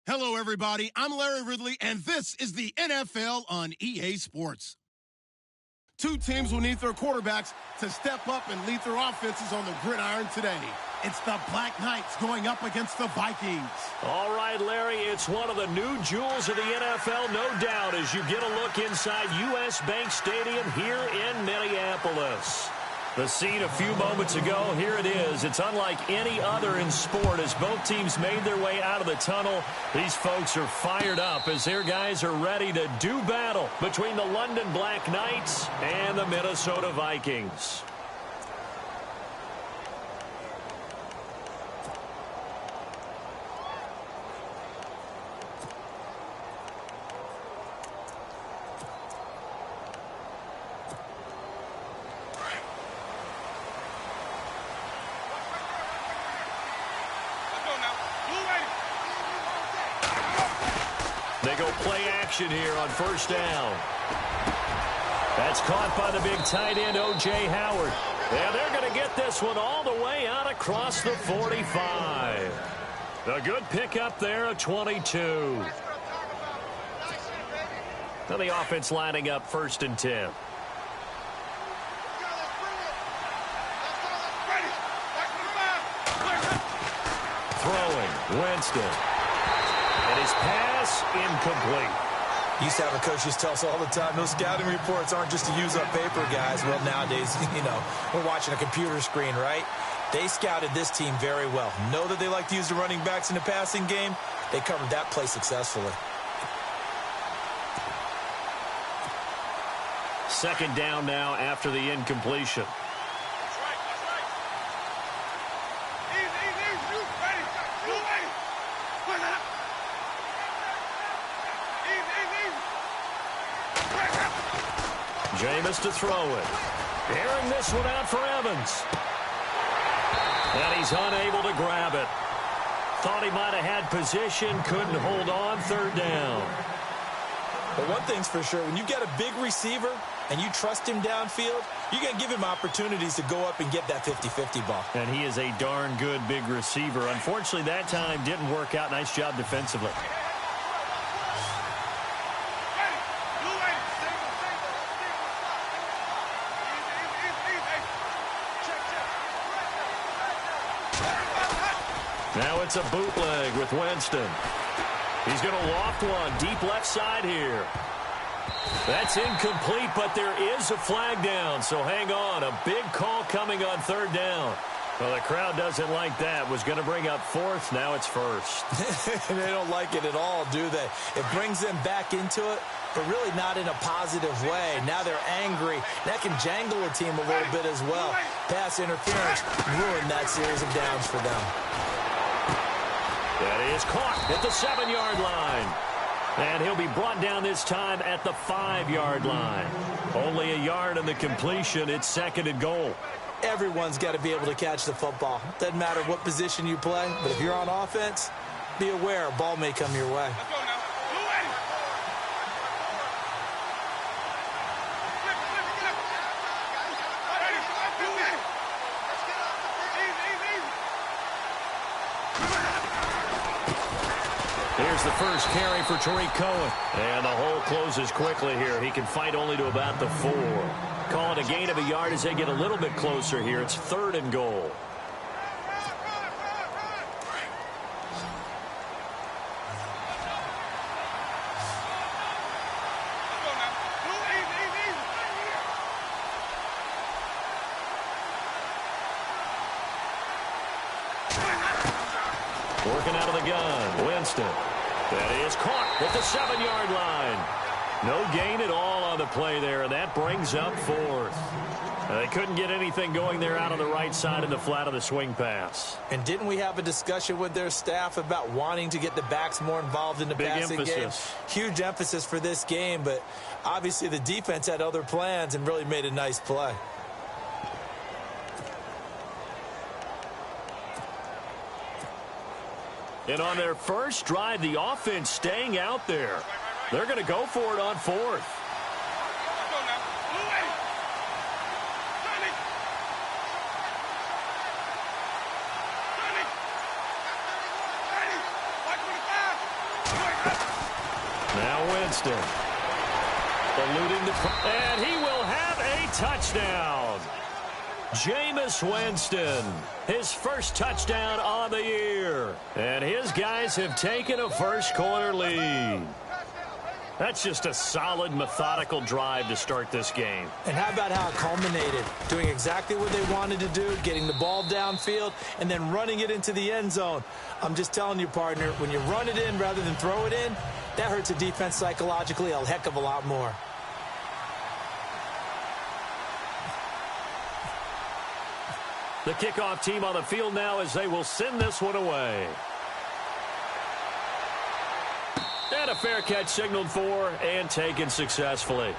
Hello, everybody. I'm Larry Ridley, and this is the NFL on EA Sports. Two teams will need their quarterbacks to step up and lead their offenses on the gridiron today. It's the Black Knights going up against the Vikings. All right, Larry, it's one of the new jewels of the NFL, no doubt, as you get a look inside U.S. Bank Stadium here in Minneapolis. The scene a few moments ago, here it is. It's unlike any other in sport as both teams made their way out of the tunnel. These folks are fired up as their guys are ready to do battle between the London Black Knights and the Minnesota Vikings. They go play action here on first down. That's caught by the big tight end, O.J. Howard. And they're going to get this one all the way out across the 45. A good pickup there, a 22. Now the offense lining up 1st and 10. Throwing, Winston. And his pass incomplete. Used to have our coaches tell us all the time, those scouting reports aren't just to use up paper, guys. Well, nowadays, we're watching a computer screen, right? They scouted this team very well. Know that they like to use the running backs in the passing game. They covered that play successfully. 2nd down now after the incompletion. Jameis to throw it. Airing this one out for Evans. And he's unable to grab it. Thought he might have had position, couldn't hold on, 3rd down. But one thing's for sure, when you get a big receiver and you trust him downfield, you're going to give him opportunities to go up and get that 50-50 ball. And he is a darn good big receiver. Unfortunately, that time didn't work out. Nice job defensively. Now it's a bootleg with Winston. He's going to loft one deep left side here. That's incomplete, but there is a flag down, so hang on. A big call coming on 3rd down. Well, the crowd doesn't like that. Was going to bring up 4th. Now it's 1st. They don't like it at all, do they? It brings them back into it, but really not in a positive way. Now they're angry. That can jangle a team a little bit as well. Pass interference ruined that series of downs for them. That is caught at the 7-yard line. And he'll be brought down this time at the 5-yard line. Only a yard on the completion. It's 2nd and goal. Everyone's got to be able to catch the football. Doesn't matter what position you play, but if you're on offense, be aware a ball may come your way. Here's the first carry for Tariq Cohen. And the hole closes quickly here. He can fight only to about the 4. Call it a gain of a yard as they get a little bit closer here. It's 3rd and goal. Working out of the gun, Winston. That is caught at the 7-yard line. No gain at all on the play there, and that brings up 4th. They couldn't get anything going there out on the right side in the flat of the swing pass. And didn't we have a discussion with their staff about wanting to get the backs more involved in the passing game? Huge emphasis for this game, but obviously the defense had other plans and really made a nice play. And on their first drive, the offense staying out there. They're going to go for it on 4th. Winston. Eluding and he will have a touchdown. Jameis Winston, his first touchdown on the year. And his guys have taken a first-quarter lead. That's just a solid, methodical drive to start this game. And how about how it culminated? Doing exactly what they wanted to do, getting the ball downfield, and then running it into the end zone. I'm just telling you, partner, when you run it in rather than throw it in, that hurts a defense psychologically a heck of a lot more. The kickoff team on the field now as they will send this one away. And a fair catch signaled for and taken successfully.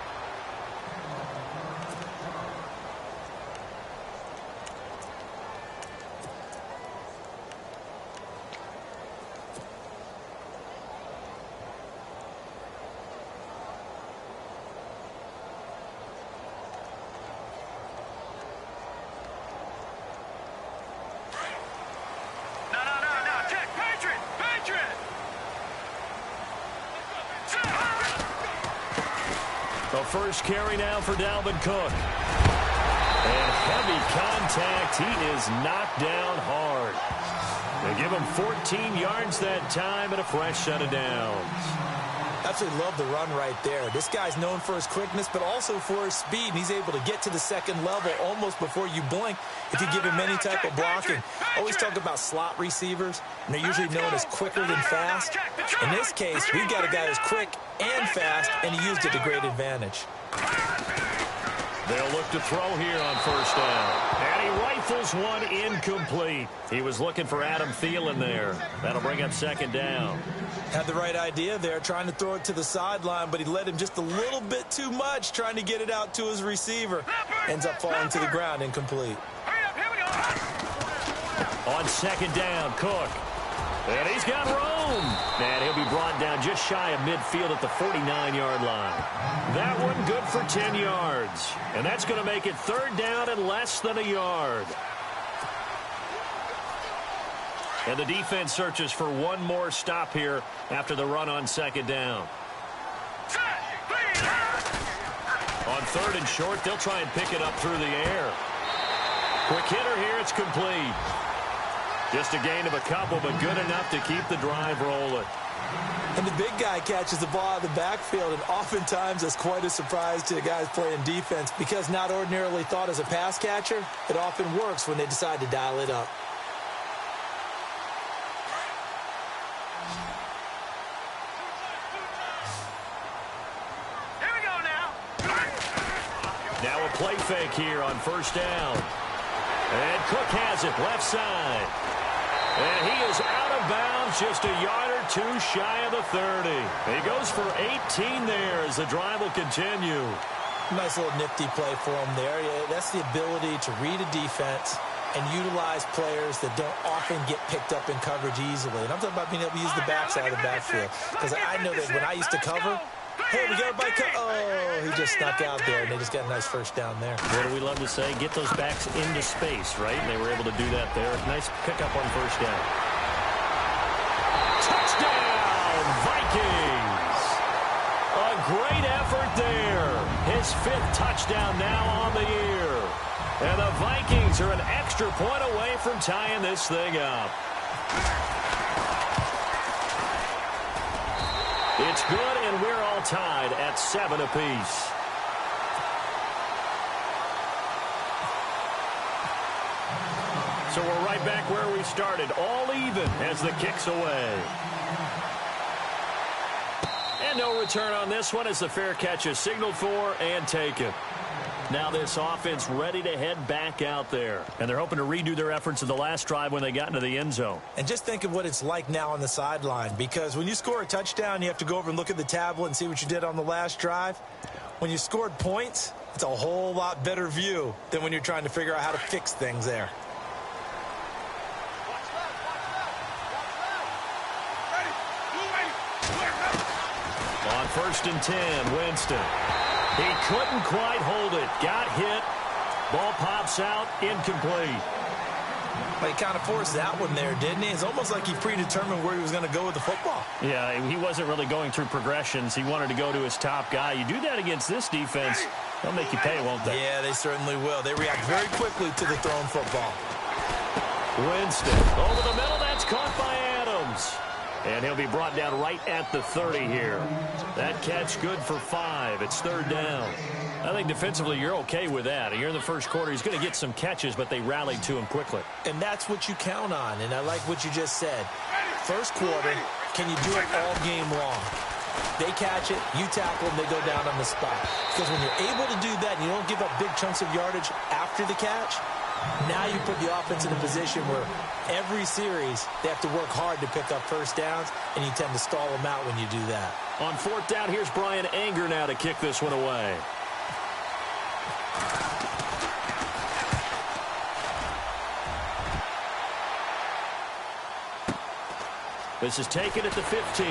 The first carry now for Dalvin Cook. And heavy contact. He is knocked down hard. They give him 14 yards that time and a fresh set of downs. Absolutely love the run right there. This guy's known for his quickness, but also for his speed. And he's able to get to the second level almost before you blink if you give him any type of blocking. Always talk about slot receivers, and they're usually known as quicker than fast. In this case, we've got a guy who's quick and fast, and he used it to great advantage. They'll look to throw here on first down. And he rifles one incomplete. He was looking for Adam Thielen there. That'll bring up second down. Had the right idea there, trying to throw it to the sideline, but he led him just a little bit too much, trying to get it out to his receiver. Ends up falling to the ground incomplete. On second down, Cook. And he's got room. And he'll be brought down just shy of midfield at the 49-yard line. That one good for 10 yards. And that's going to make it third down and less than a yard. And the defense searches for one more stop here after the run on second down. On third and short, they'll try and pick it up through the air. Quick hitter here, it's complete. Just a gain of a couple, but good enough to keep the drive rolling. And the big guy catches the ball out of the backfield, and oftentimes that's quite a surprise to the guys playing defense because not ordinarily thought as a pass catcher, it often works when they decide to dial it up. Here we go now. Now a play fake here on first down. And Cook has it left side. And he is out of bounds just a yard or two shy of the 30. He goes for 18 there as the drive will continue. Nice little nifty play for him there. Yeah, that's the ability to read a defense and utilize players that don't often get picked up in coverage easily. And I'm talking about being able to use the backside of the backfield. Because I know that when I used to cover, hey, we got a bike. Oh, he just snuck out there, and they just got a nice first down there. What do we love to say? Get those backs into space, right? And they were able to do that there. Nice pickup on first down. Touchdown, Vikings! A great effort there. His fifth touchdown now on the year. And the Vikings are an extra point away from tying this thing up. It's good, and we're all tied at 7 apiece. So we're right back where we started, all even as the kick's away. And no return on this one as the fair catch is signaled for and taken. Now this offense ready to head back out there. And they're hoping to redo their efforts in the last drive when they got into the end zone. And just think of what it's like now on the sideline. Because when you score a touchdown, you have to go over and look at the tablet and see what you did on the last drive. When you scored points, it's a whole lot better view than when you're trying to figure out how to fix things there. On first and 10, Winston. He couldn't quite hold it. Got hit. Ball pops out. Incomplete. But he kind of forced that one there, didn't he? It's almost like he predetermined where he was going to go with the football. Yeah, he wasn't really going through progressions. He wanted to go to his top guy. You do that against this defense, they'll make you pay, won't they? Yeah, they certainly will. They react very quickly to the thrown football. Winston over the middle. That's caught by Adams. And he'll be brought down right at the 30 here. That catch good for 5. It's third down. I think defensively you're okay with that. You're in the first quarter. He's going to get some catches, but they rallied to him quickly. And that's what you count on, and I like what you just said. First quarter, can you do it all game long? They catch it, you tackle them, they go down on the spot. Because when you're able to do that and you don't give up big chunks of yardage after the catch, now you put the offense in a position where every series they have to work hard to pick up first downs, and you tend to stall them out when you do that. On fourth down, here's Brian Anger now to kick this one away. This is taken at the 15.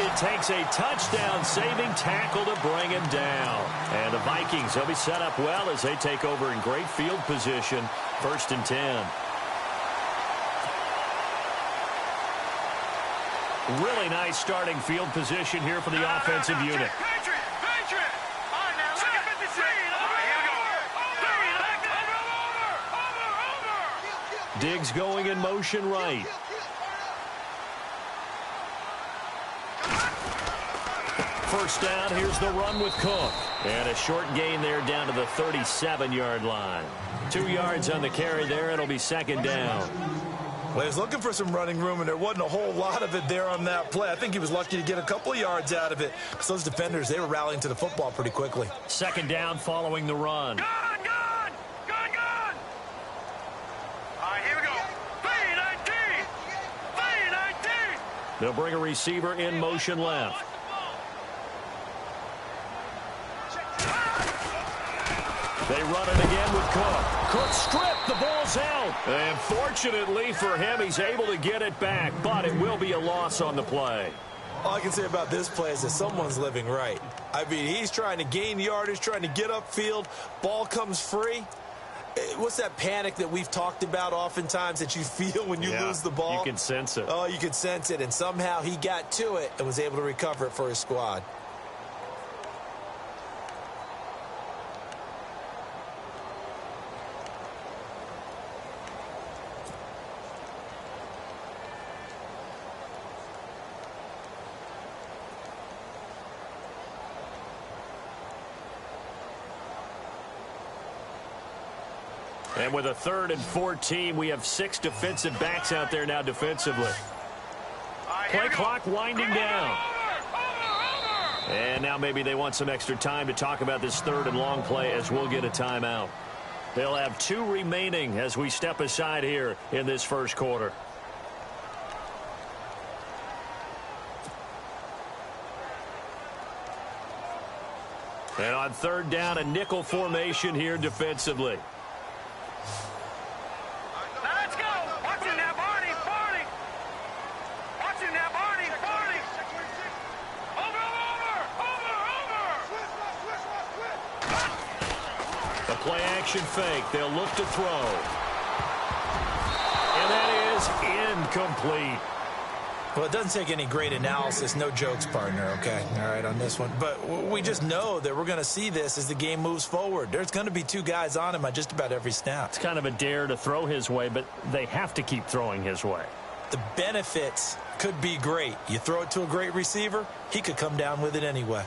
It takes a touchdown-saving tackle to bring him down. And the Vikings, they'll be set up well as they take over in great field position. 1st and 10. Really nice starting field position here for the offensive unit. Diggs going in motion right. First down, here's the run with Cook. And a short gain there down to the 37-yard line. 2 yards on the carry there. It'll be second down. Well, he was looking for some running room, and there wasn't a whole lot of it there on that play. I think he was lucky to get a couple of yards out of it. Because those defenders, they were rallying to the football pretty quickly. Second down following the run. Gone! All right, here we go. Play 19! They'll bring a receiver in motion left. They run it again with Cook. Cook stripped. The ball's out. And fortunately for him, he's able to get it back, but it will be a loss on the play. All I can say about this play is that someone's living right. I mean, he's trying to gain yardage, trying to get upfield. Ball comes free. What's that panic that we've talked about oftentimes that you feel when you lose the ball? You can sense it. Oh, you can sense it. And somehow he got to it and was able to recover it for his squad. And with a 3rd and 14, we have 6 defensive backs out there now defensively. Play clock winding down. And now maybe they want some extra time to talk about this 3rd and long play as we'll get a timeout. They'll have 2 remaining as we step aside here in this first quarter. And on 3rd down, a nickel formation here defensively. Play-action fake. They'll look to throw. And that is incomplete. Well, it doesn't take any great analysis. No jokes, partner, okay? All right, on this one. But we just know that we're going to see this as the game moves forward. There's going to be 2 guys on him on just about every snap. It's kind of a dare to throw his way, but they have to keep throwing his way. The benefits could be great. You throw it to a great receiver, he could come down with it anyway.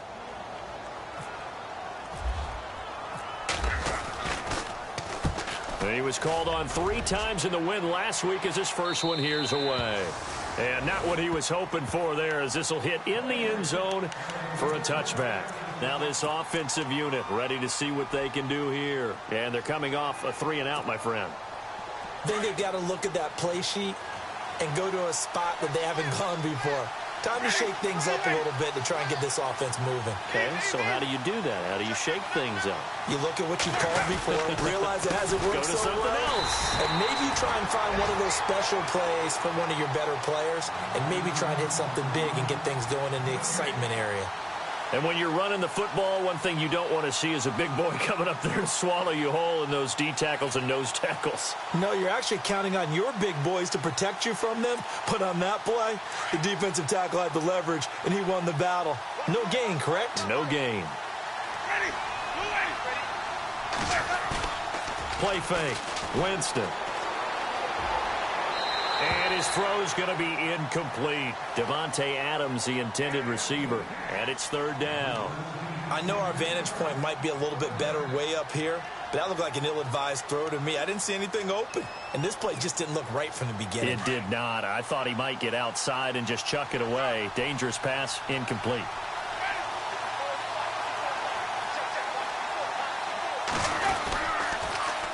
He was called on 3 times in the win last week as his first one here's away. And not what he was hoping for there as this will hit in the end zone for a touchback. Now this offensive unit ready to see what they can do here. And they're coming off a 3-and-out, my friend. I think they've got to look at that play sheet and go to a spot that they haven't gone before. Time to shake things up a little bit to try and get this offense moving. Okay, so how do you do that? How do you shake things up? You look at what you called before, realize it hasn't worked so well, and maybe you try and find one of those special plays from one of your better players, and maybe try and hit something big and get things going in the excitement area. And when you're running the football, one thing you don't want to see is a big boy coming up there and swallow you whole in those D tackles and nose tackles. No, you're actually counting on your big boys to protect you from them. But on that play, the defensive tackle had the leverage, and he won the battle. No gain, correct? No gain. Play fake. Winston. And his throw is going to be incomplete. Devontae Adams, the intended receiver. And it's third down. I know our vantage point might be a little bit better way up here, but that looked like an ill-advised throw to me. I didn't see anything open. And this play just didn't look right from the beginning. It did not. I thought he might get outside and just chuck it away. Dangerous pass, incomplete.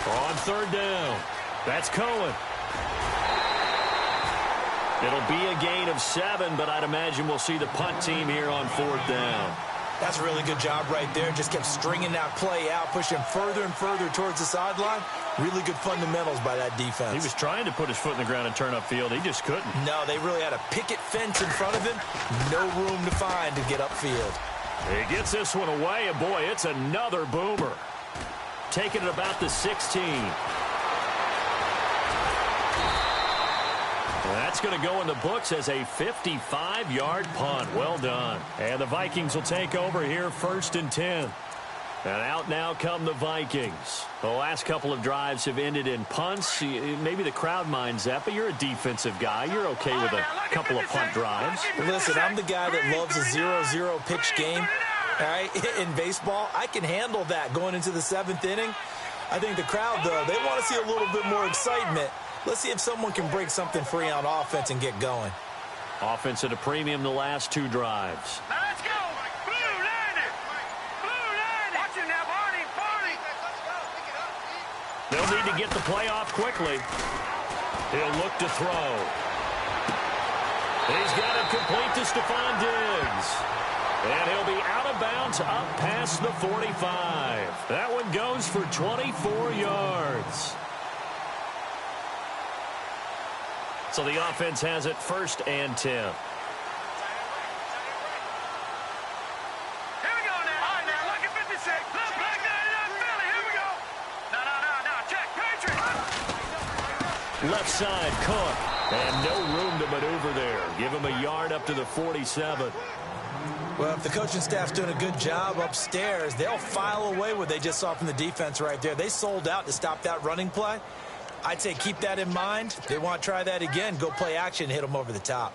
On third down. That's Cohen. It'll be a gain of 7, but I'd imagine we'll see the punt team here on fourth down. That's a really good job right there. Just kept stringing that play out, pushing further and further towards the sideline. Really good fundamentals by that defense. He was trying to put his foot in the ground and turn upfield. He just couldn't. No, they really had a picket fence in front of him. No room to find to get upfield. He gets this one away, and boy, it's another boomer. Taking it about the 16. That's going to go in the books as a 55-yard punt. Well done. And the Vikings will take over here, 1st and 10. And out now come the Vikings. The last couple of drives have ended in punts. Maybe the crowd minds that, but you're a defensive guy. You're okay with a couple of punt drives. Listen, I'm the guy that loves a 0-0 pitch game. All right, in baseball, I can handle that going into the 7th inning. I think the crowd, though, they want to see a little bit more excitement. Let's see if someone can break something free on offense and get going. Offense at a premium the last 2 drives. Now let's go. Blue landed. Blue landed. Watch it now, Barney. Barney. They'll need to get the play off quickly. He'll look to throw. He's got it complete to Stephon Diggs. And he'll be out of bounds up past the 45. That one goes for 24 yards. So the offense has it 1st and 10. Here we go now. All right, now, look at 56. Look, black 99 Philly. Here we go. No. Check. Patriot. Left side, Cook. And no room to maneuver there. Give him a yard up to the 47. Well, if the coaching staff's doing a good job upstairs, they'll file away what they just saw from the defense right there. They sold out to stop that running play. I'd say keep that in mind. If they want to try that again, go play action, hit them over the top.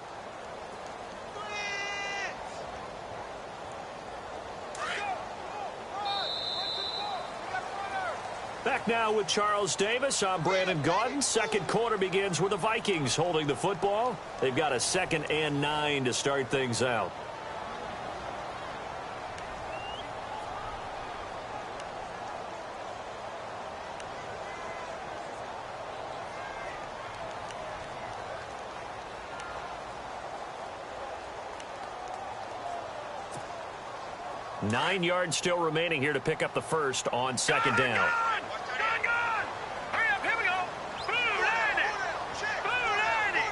Back now with Charles Davis. I'm Brandon Gaudin. Second quarter begins with the Vikings holding the football. They've got a 2nd and 9 to start things out. Nine yards still remaining here to pick up the first on 2nd down. Hurry up, here we go. Blue landed. Blue landed.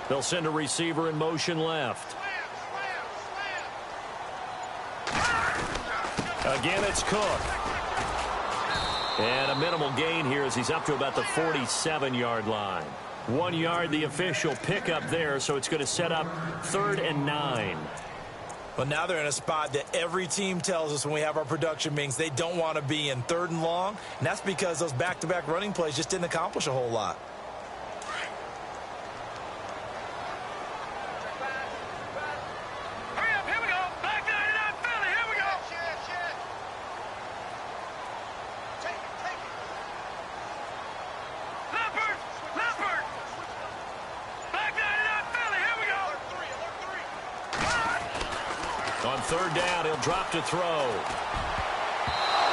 They'll send a receiver in motion left. Again, it's Cook. And a minimal gain here as he's up to about the 47-yard line. 1 yard, the official pickup there, so it's going to set up 3rd and 9. Well, now they're in a spot that every team tells us when we have our production meetings they don't want to be in, 3rd and long. And that's because those back-to-back running plays just didn't accomplish a whole lot. Hurry up, here we go. Black 99 Philly, here we go. Leopard. Black 99 Philly, here we go. On 3rd down, he'll drop to throw.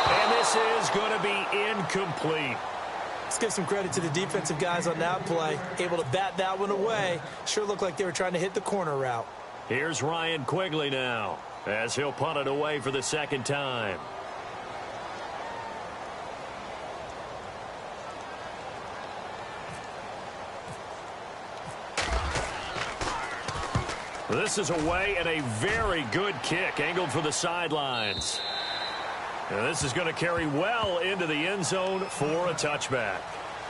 And this is going to be incomplete. Let's give some credit to the defensive guys on that play. Able to bat that one away. Sure looked like they were trying to hit the corner route. Here's Ryan Quigley now, as he'll punt it away for the second time. This is away and a very good kick angled for the sidelines. And this is going to carry well into the end zone for a touchback.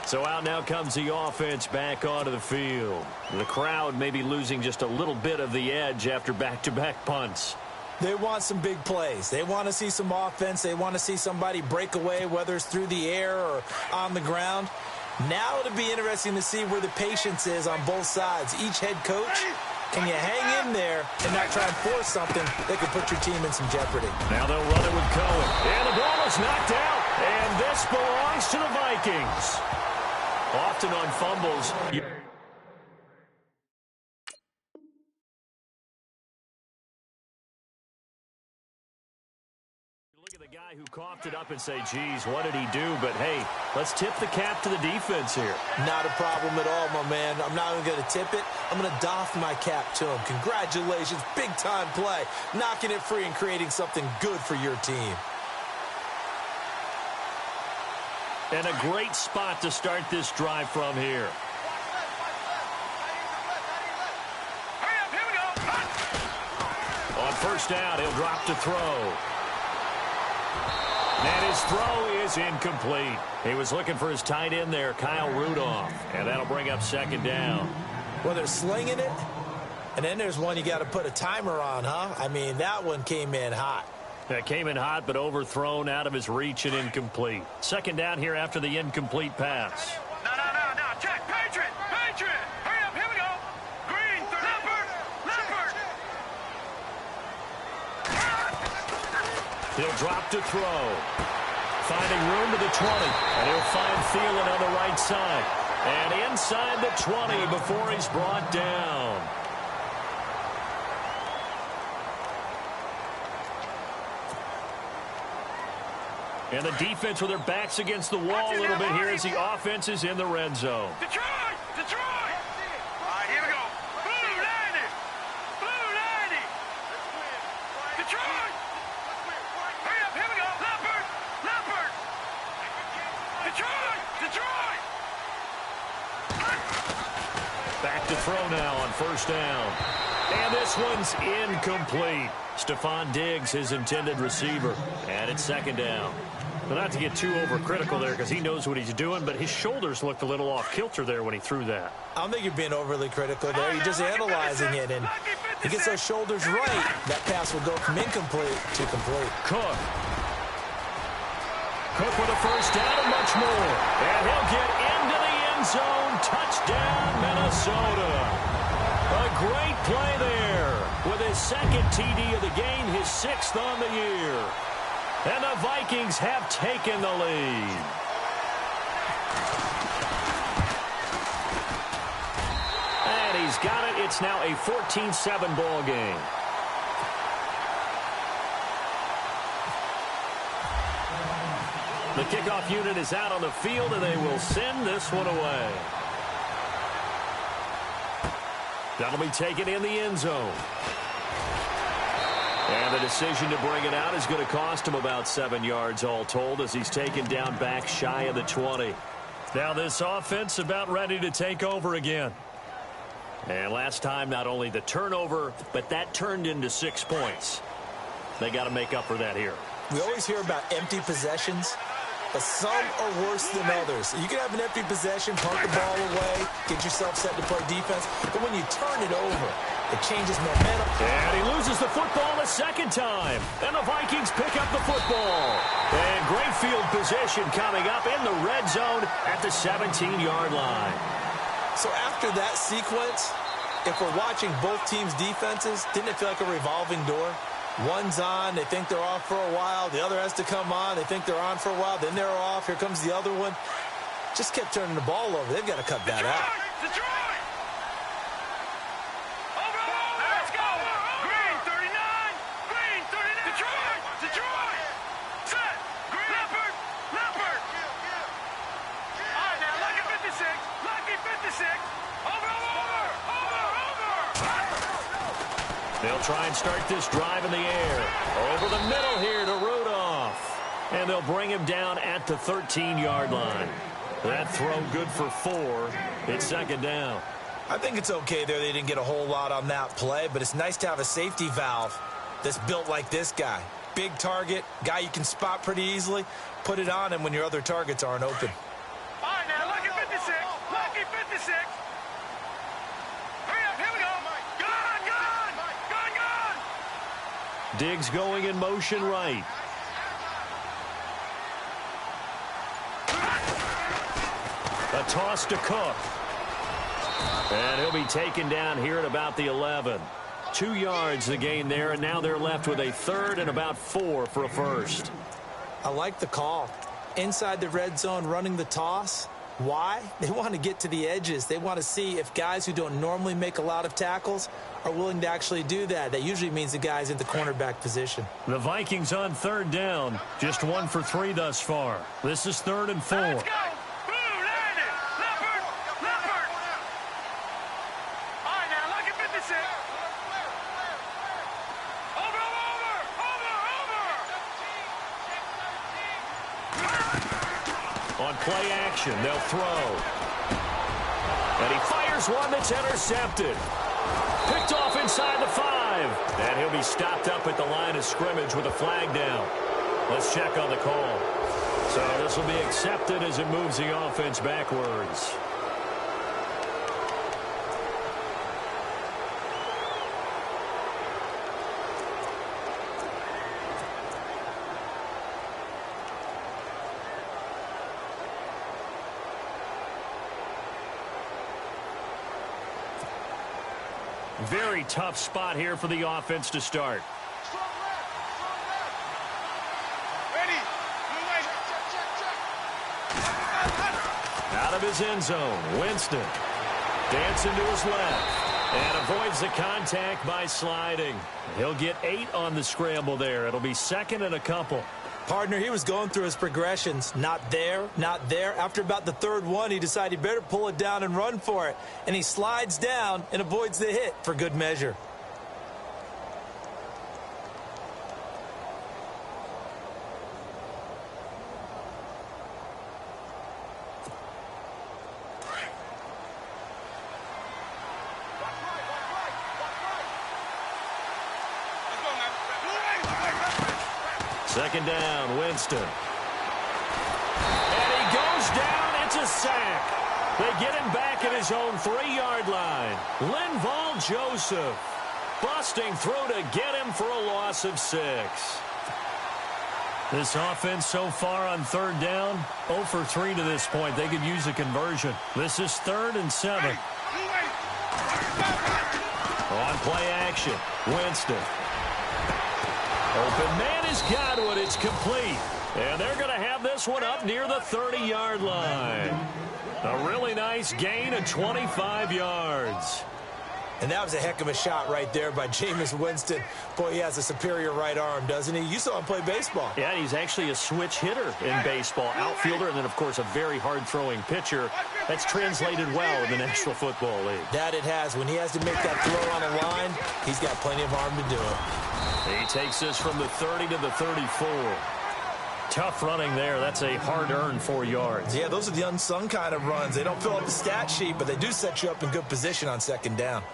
So out now comes the offense back onto the field. The crowd may be losing just a little bit of the edge after back-to-back punts. They want some big plays. They want to see some offense. They want to see somebody break away, whether it's through the air or on the ground. Now it'll be interesting to see where the patience is on both sides. Each head coach, can you hang in there and not try and force something that could put your team in some jeopardy? Now they'll run it with Cohen. And the ball is knocked out. And this belongs to the Vikings. Often on fumbles, look at the guy who coughed it up and say, geez, what did he do? But, hey, let's tip the cap to the defense here. Not a problem at all, my man. I'm not even going to tip it. I'm going to doff my cap to him. Congratulations, big-time play. Knocking it free and creating something good for your team. And a great spot to start this drive from here. Hurry up, here we go. On first down, he'll drop to throw. And his throw is incomplete. He was looking for his tight end there, Kyle Rudolph. And that'll bring up second down. Well, they're slinging it. And then there's one you got to put a timer on, huh? I mean, that one came in hot. That came in hot, but overthrown, out of his reach and incomplete. Second down here after the incomplete pass. No. Check. Patriot. Hurry up, here we go. Green, Leopard. He'll drop to throw. Finding room to the 20. And he'll find Thielen on the right side. And inside the 20 before he's brought down. And the defense with their backs against the wall a little bit here as the offense is in the red zone. Detroit. All right, here we go. Blue 90. Detroit. Hurry up, here we go. Leopard. Detroit. Back to throw now on first down. And this one's incomplete. Stephon Diggs, his intended receiver. And it's second down. But not to get too overcritical there because he knows what he's doing, but his shoulders looked a little off kilter there when he threw that. I don't think you're being overly critical there. You're just analyzing it, and he gets those shoulders right. That pass will go from incomplete to complete. Cook with a first down and much more. And he'll get into the end zone. Touchdown, Minnesota. A great play there with his second TD of the game, his sixth on the year. And the Vikings have taken the lead. And he's got it. It's now a 14-7 ball game. The kickoff unit is out on the field, and they will send this one away. That'll be taken in the end zone. And the decision to bring it out is going to cost him about 7 yards all told as he's taken down back shy of the 20. Now this offense about ready to take over again. And last time, not only the turnover, but that turned into 6 points. They got to make up for that here. We always hear about empty possessions, but some are worse than others. You can have an empty possession, punt the ball away, get yourself set to play defense, but when you turn it over, it changes momentum. And he loses the football a second time. And the Vikings pick up the football. And great field position coming up in the red zone at the 17-yard line. So after that sequence, if we're watching both teams' defenses, didn't it feel like a revolving door? One's on, they think they're off for a while. The other has to come on, they think they're on for a while. Then they're off, here comes the other one. Just kept turning the ball over. They've got to cut that out. Detroit! Let's go! Green 39! Green 39! Detroit! Set! Green! Leopard! All right, now, lucky 56! Lucky 56! Over! They'll try and start this drive in the air. Over the middle here to Rudolph. And they'll bring him down at the 13-yard line. That throw good for 4. It's second down. I think it's okay there. They didn't get a whole lot on that play, but it's nice to have a safety valve that's built like this guy. Big target, guy you can spot pretty easily. Put it on him when your other targets aren't open. All right, now, lucky 56. Lucky 56. Hurry up, here we go. Gone. Diggs going in motion right. A toss to Cook. And he'll be taken down here at about the 11. 2 yards the gain there, and now they're left with a third and about 4 for a first. I like the call. Inside the red zone running the toss. Why? They want to get to the edges. They want to see if guys who don't normally make a lot of tackles are willing to actually do that. That usually means the guy's in the cornerback position. The Vikings on third down. Just 1 for 3 thus far. This is 3rd and 4. Let's go. On play action, they'll throw. And he fires one that's intercepted. Picked off inside the 5. And he'll be stopped up at the line of scrimmage with a flag down. Let's check on the call. So this will be accepted as it moves the offense backwards. Very tough spot here for the offense to start. Ready. Out of his end zone, Winston dancing to his left and avoids the contact by sliding. He'll get 8 on the scramble there. It'll be 2nd and a couple. Partner, he was going through his progressions. Not there, not there. After about the 3rd one, he decided he better pull it down and run for it. And he slides down and avoids the hit for good measure. Second down, Winston. And he goes down. It's a sack. They get him back at his own 3-yard line. Linval Joseph busting through to get him for a loss of 6. This offense so far on 3rd down, 0 for 3 to this point. They could use a conversion. This is 3rd and 7. On play action, Winston. Open man has got it. It's complete. And they're going to have this one up near the 30-yard line. A really nice gain of 25 yards. And that was a heck of a shot right there by Jameis Winston. Boy, he has a superior right arm, doesn't he? You saw him play baseball. Yeah, he's actually a switch hitter in baseball. Outfielder and then, of course, a very hard-throwing pitcher. That's translated well in the National Football League. That it has. When he has to make that throw on the line, he's got plenty of arm to do it. He takes this from the 30 to the 34. Tough running there. That's a hard-earned 4 yards. Yeah, those are the unsung kind of runs. They don't fill up the stat sheet, but they do set you up in good position on 2nd down.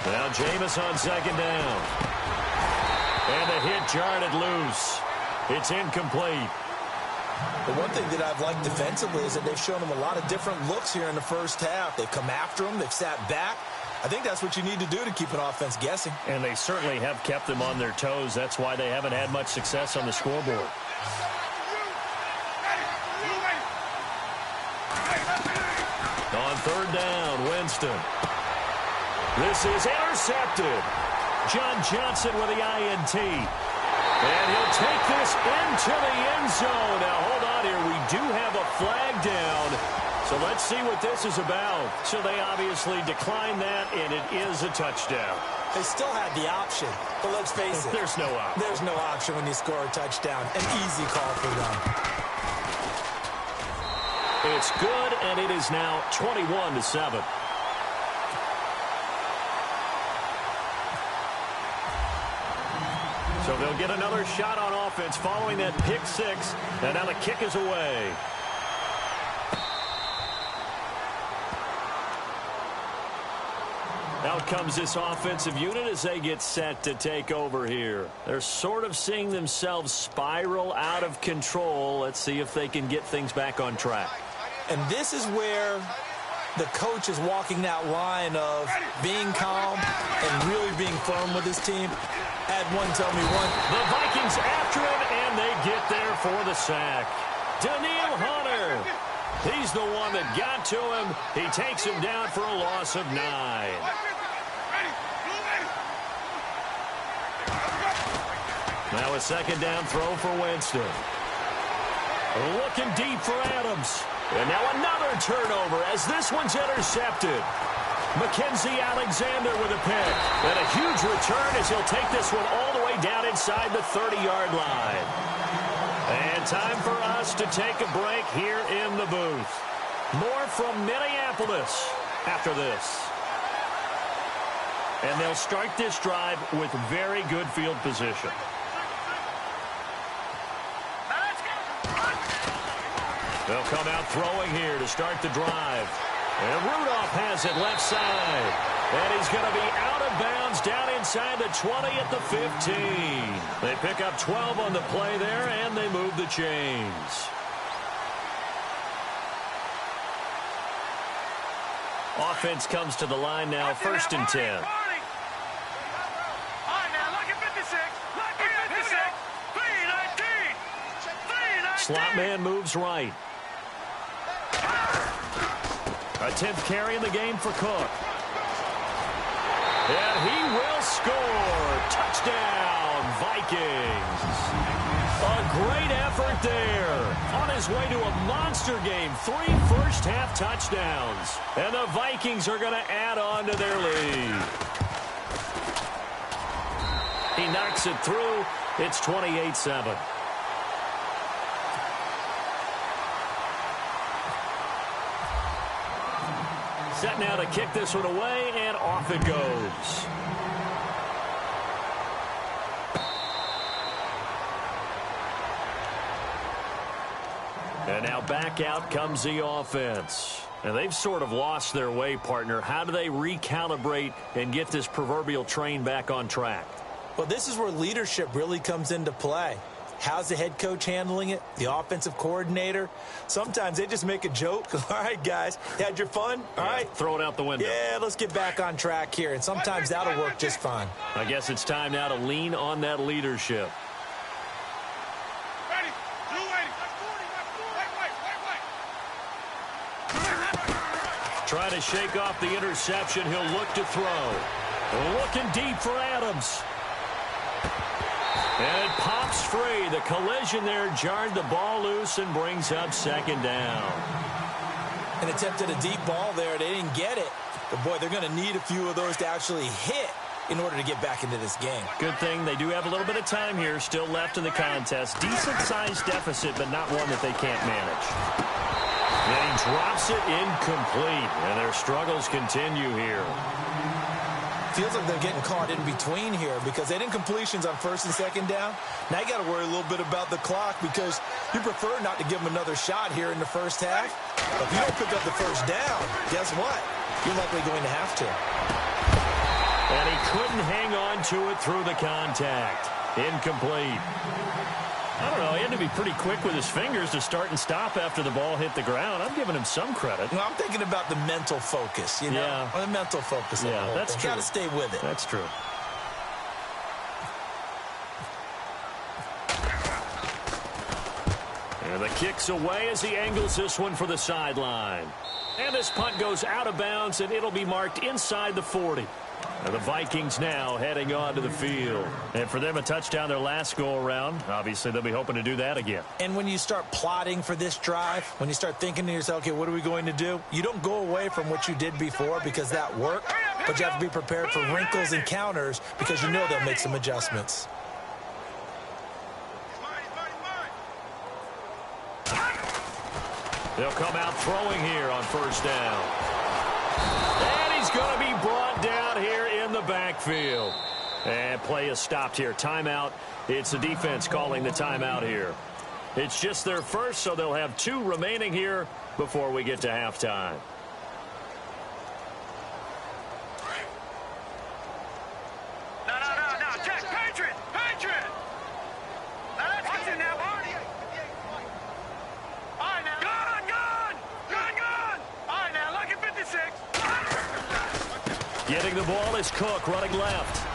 Now Jameis on 2nd down. And the hit jarred it loose. It's incomplete. The one thing that I've liked defensively is that they've shown him a lot of different looks here in the first half. They've come after him. They've sat back. I think that's what you need to do to keep an offense guessing. And they certainly have kept them on their toes. That's why they haven't had much success on the scoreboard. On 3rd down, Winston. This is intercepted. John Johnson with the INT. And he'll take this into the end zone. Now, hold on here. We do have a flag down. So let's see what this is about. So they obviously declined that, and it is a touchdown. They still had the option, but let's face it. There's no option. There's no option when you score a touchdown. An easy call for them. It's good, and it is now 21-7. So they'll get another shot on offense following that pick six, and now the kick is away. Out comes this offensive unit as they get set to take over here. They're sort of seeing themselves spiral out of control. Let's see if they can get things back on track. And this is where the coach is walking that line of being calm and really being firm with his team. Add one, tell me one. The Vikings after him, and they get there for the sack. Daniil Hunter. He's the one that got to him. He takes him down for a loss of 9. Now a second down throw for Winston. Looking deep for Adams. And now another turnover as this one's intercepted. Mackenzie Alexander with a pick. And a huge return as he'll take this one all the way down inside the 30-yard line. And time for us to take a break here in the booth. More from Minneapolis after this. And they'll start this drive with very good field position. They'll come out throwing here to start the drive. And Rudolph has it left side. And he's going to be out of bounds down inside the 20 at the 15. They pick up 12 on the play there, and they move the chains. Offense comes to the line now, 1st and 10. Slot man moves right. A 10th carry in the game for Cook. And he will score. Touchdown, Vikings. A great effort there. On his way to a monster game. 3 first-half touchdowns. And the Vikings are going to add on to their lead. He knocks it through. It's 28-7. Set now to kick this one away, and off it goes. And now back out comes the offense. And they've sort of lost their way, partner. How do they recalibrate and get this proverbial train back on track? Well, this is where leadership really comes into play. How's the head coach handling it? The offensive coordinator? Sometimes they just make a joke. All right, guys, you had your fun? All right. Throw it out the window. Yeah, let's get back on track here. And sometimes that'll work just fine. I guess it's time now to lean on that leadership. Trying to shake off the interception. He'll look to throw. Looking deep for Adams. And it pops free. The collision there jarred the ball loose and brings up 2nd down. An attempt at a deep ball there. They didn't get it. But, boy, they're going to need a few of those to actually hit in order to get back into this game. Good thing they do have a little bit of time here still left in the contest. Decent-sized deficit, but not one that they can't manage. And he drops it incomplete. And their struggles continue here. Feels like they're getting caught in between here because they didn't completions on 1st and 2nd down. Now you got to worry a little bit about the clock because you prefer not to give them another shot here in the first half. But if you don't pick up the 1st down, guess what? You're likely going to have to. And he couldn't hang on to it through the contact. Incomplete. I don't know. He had to be pretty quick with his fingers to start and stop after the ball hit the ground. I'm giving him some credit. Well, I'm thinking about the mental focus, you know? Yeah. The mental focus. Yeah, that's true. Got to stay with it. That's true. And the kick's away as he angles this one for the sideline. And this punt goes out of bounds, and it'll be marked inside the 40. And the Vikings now heading onto the field. And for them, a touchdown their last go-around. Obviously, they'll be hoping to do that again. And when you start plotting for this drive, when you start thinking to yourself, okay, what are we going to do? You don't go away from what you did before because that worked, but you have to be prepared for wrinkles and counters because you know they'll make some adjustments. They'll come out throwing here on first down. And he's going to be brought down here in the backfield. And play is stopped here. Timeout. It's the defense calling the timeout here. It's just their first, so they'll have 2 remaining here before we get to halftime. No. Check. Patriot. Now let's get in now. All right, now. Gun. All right, now. Look at 56. Getting the ball is Cook running left.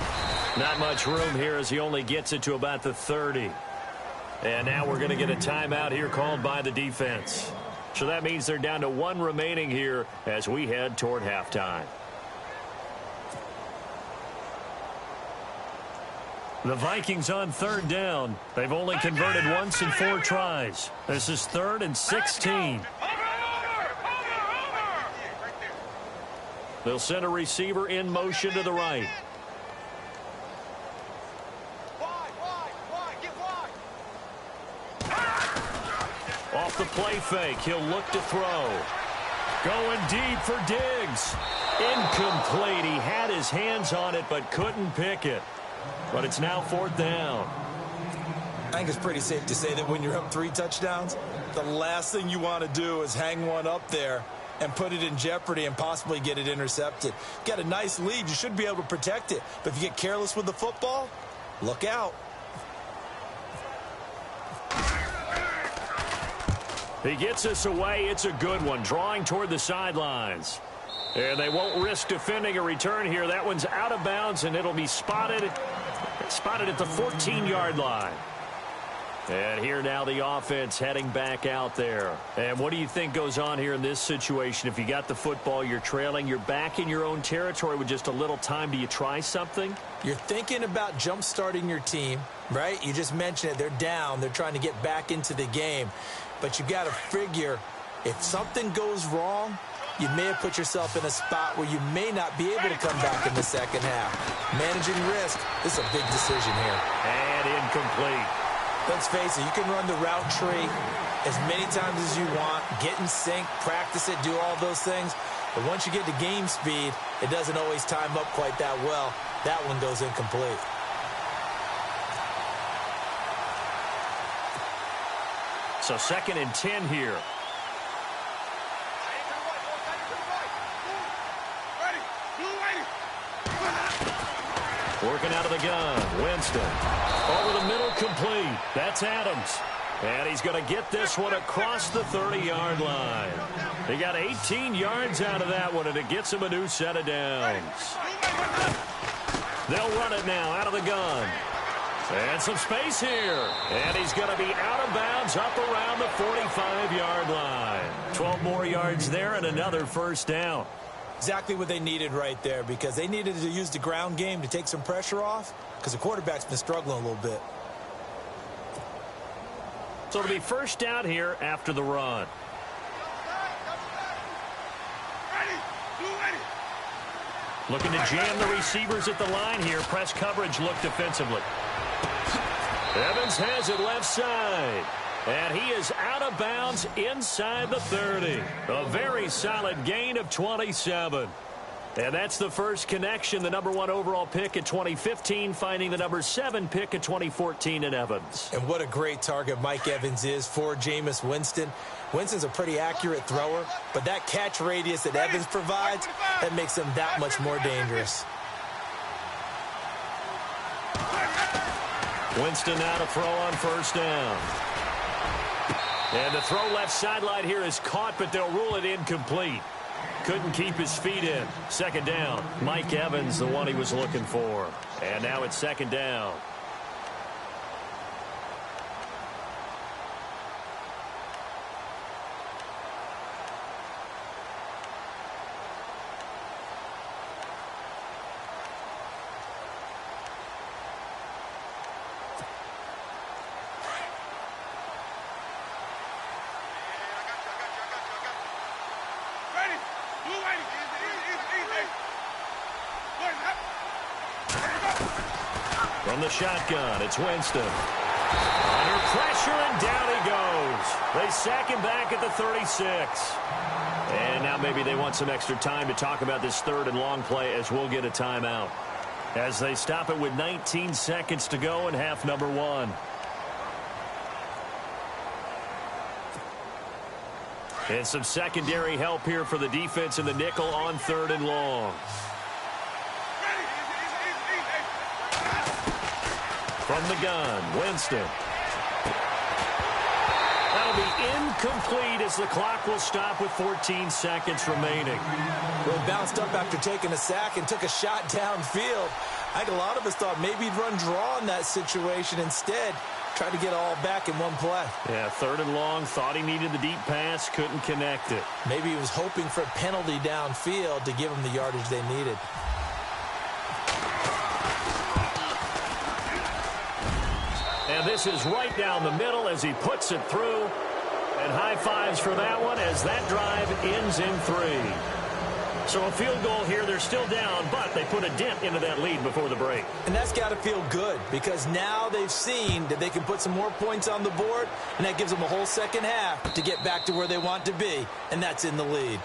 Not much room here as he only gets it to about the 30. And now we're going to get a timeout here called by the defense. So that means they're down to 1 remaining here as we head toward halftime. The Vikings on third down. They've only converted once in 4 tries. This is 3rd and 16. They'll send a receiver in motion to the right. Off the play fake, he'll look to throw. Going deep for Diggs. Incomplete. He had his hands on it but couldn't pick it. But it's now 4th down. I think it's pretty safe to say that when you're up 3 touchdowns, the last thing you want to do is hang one up there and put it in jeopardy and possibly get it intercepted. You got a nice lead. You should be able to protect it. But if you get careless with the football, look out. He gets us away. It's a good one. Drawing toward the sidelines. And they won't risk defending a return here. That one's out of bounds, and it'll be spotted at the 14-yard line. And here now the offense heading back out there. And what do you think goes on here in this situation? If you got the football, you're trailing, you're back in your own territory with just a little time. Do you try something? You're thinking about jump-starting your team, right? You just mentioned it. They're down. They're trying to get back into the game. But you got to figure if something goes wrong, you may have put yourself in a spot where you may not be able to come back in the second half. Managing risk, this is a big decision here. And incomplete. Let's face it, you can run the route tree as many times as you want, get in sync, practice it, do all those things. But once you get to game speed, it doesn't always time up quite that well. That one goes incomplete. So 2nd and 10 here. Working out of the gun. Winston. Over the middle, complete. That's Adams. And he's going to get this one across the 30-yard line. He got 18 yards out of that one, and it gets him a new set of downs. They'll run it now out of the gun. And some space here. And he's going to be out of bounds up around the 45-yard line. 12 more yards there and another first down. Exactly what they needed right there, because they needed to use the ground game to take some pressure off because the quarterback's been struggling a little bit. So it'll be first down here after the run. Looking to jam the receivers at the line here. Press coverage look defensively. Evans has it left side. And he is out of bounds inside the 30. A very solid gain of 27. And that's the first connection. The number 1 overall pick in 2015 finding the number 7 pick in 2014 in Evans. And what a great target Mike Evans is for Jameis Winston. Winston's a pretty accurate thrower, but that catch radius that Evans provides, that makes him that much more dangerous. Winston now to throw on first down. And the throw left sideline here is caught, but they'll rule it incomplete. Couldn't keep his feet in. Second down. Mike Evans, the one he was looking for. And now it's second down. From the shotgun, it's Winston. Under pressure, and down he goes. They sack him back at the 36. And now maybe they want some extra time to talk about this third and long play as we'll get a timeout. As they stop it with 19 seconds to go in half number one. And some secondary help here for the defense in the nickel on third and long. From the gun, Winston. That'll be incomplete as the clock will stop with 14 seconds remaining. Well, he bounced up after taking a sack and took a shot downfield. I think a lot of us thought maybe he'd run draw in that situation. Instead, tried to get all back in one play. Yeah, third and long, thought he needed the deep pass, couldn't connect it. Maybe he was hoping for a penalty downfield to give him the yardage they needed. And this is right down the middle as he puts it through. And high fives for that one as that drive ends in 3. So a field goal here, they're still down, but they put a dent into that lead before the break. And that's got to feel good because now they've seen that they can put some more points on the board, and that gives them a whole second half to get back to where they want to be, and that's in the lead.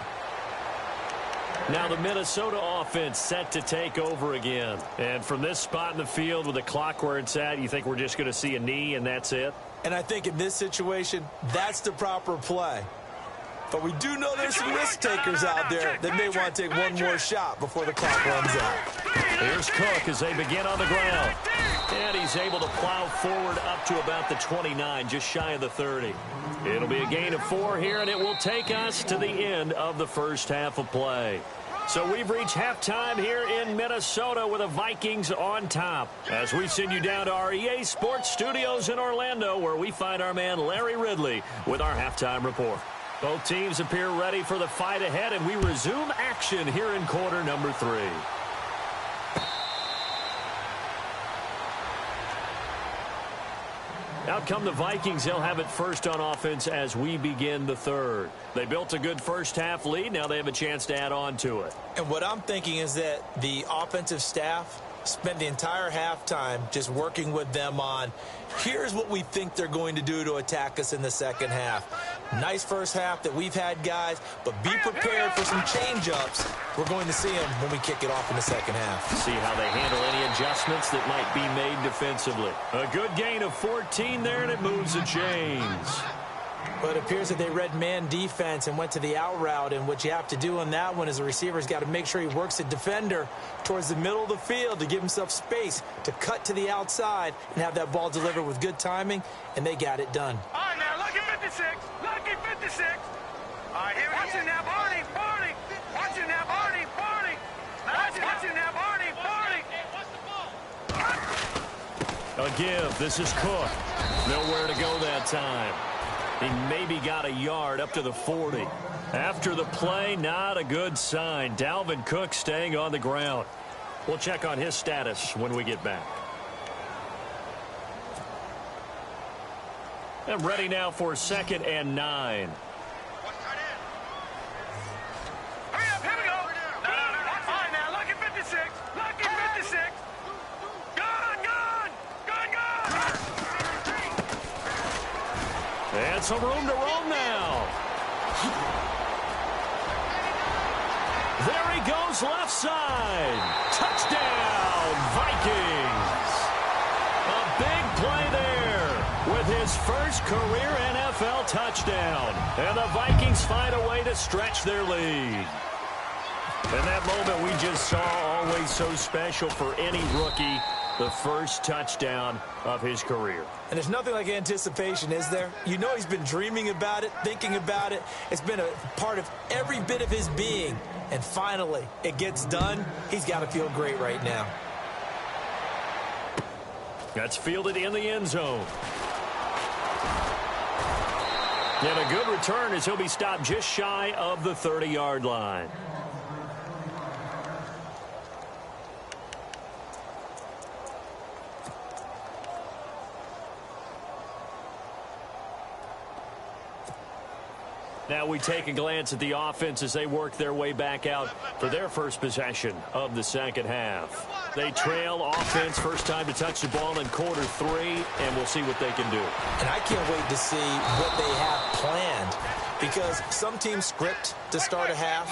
Now the Minnesota offense set to take over again. And from this spot in the field with the clock where it's at, you think we're just going to see a knee and that's it? And I think in this situation, that's the proper play. But we do know there's some risk takers out there that may want to take one more shot before the clock runs out. Here's Cook as they begin on the ground. And he's able to plow forward up to about the 29, just shy of the 30. It'll be a gain of 4 here, and it will take us to the end of the first half of play. So we've reached halftime here in Minnesota with the Vikings on top. As we send you down to our EA Sports Studios in Orlando, where we find our man Larry Ridley with our halftime report. Both teams appear ready for the fight ahead, and we resume action here in quarter number 3. Out come the Vikings. They'll have it first on offense as we begin the third. They built a good first half lead. Now they have a chance to add on to it. And what I'm thinking is that the offensive staff spent the entire halftime just working with them on, here's what we think they're going to do to attack us in the second half. Nice first half that we've had, guys, but be prepared for some change-ups. We're going to see them when we kick it off in the second half. See how they handle any adjustments that might be made defensively. A good gain of 14 there, and it moves the chains. But it appears that they read man defense and went to the out route, and what you have to do on that one is the receiver's got to make sure he works the defender towards the middle of the field to give himself space to cut to the outside and have that ball delivered with good timing, and they got it done. All right, now, lucky 56. Lucky 56. All right, here we go. Watch it now, Barney. Barney. Watch it now, Barney. Barney. Watch it now, Barney. Barney. A give. This is Cook. Nowhere to go that time. He maybe got a yard up to the 40. After the play, not a good sign. Dalvin Cook staying on the ground. We'll check on his status when we get back. And ready now for 2nd and 9. Hurry up, here we go. No. All right, now, lucky 56. Lucky 56. And some room to roam now. There he goes, left side. Touchdown, Vikings. A big play there with his first career NFL touchdown. And the Vikings find a way to stretch their lead. And that moment we just saw, always so special for any rookie. The first touchdown of his career. And there's nothing like anticipation, is there? You know he's been dreaming about it, thinking about it. It's been a part of every bit of his being. And finally, it gets done. He's got to feel great right now. That's fielded in the end zone. And a good return as he'll be stopped just shy of the 30-yard line. Now we take a glance at the offense as they work their way back out for their first possession of the second half. They trail offense, first time to touch the ball in quarter 3, and we'll see what they can do. And I can't wait to see what they have planned, because some teams script to start a half.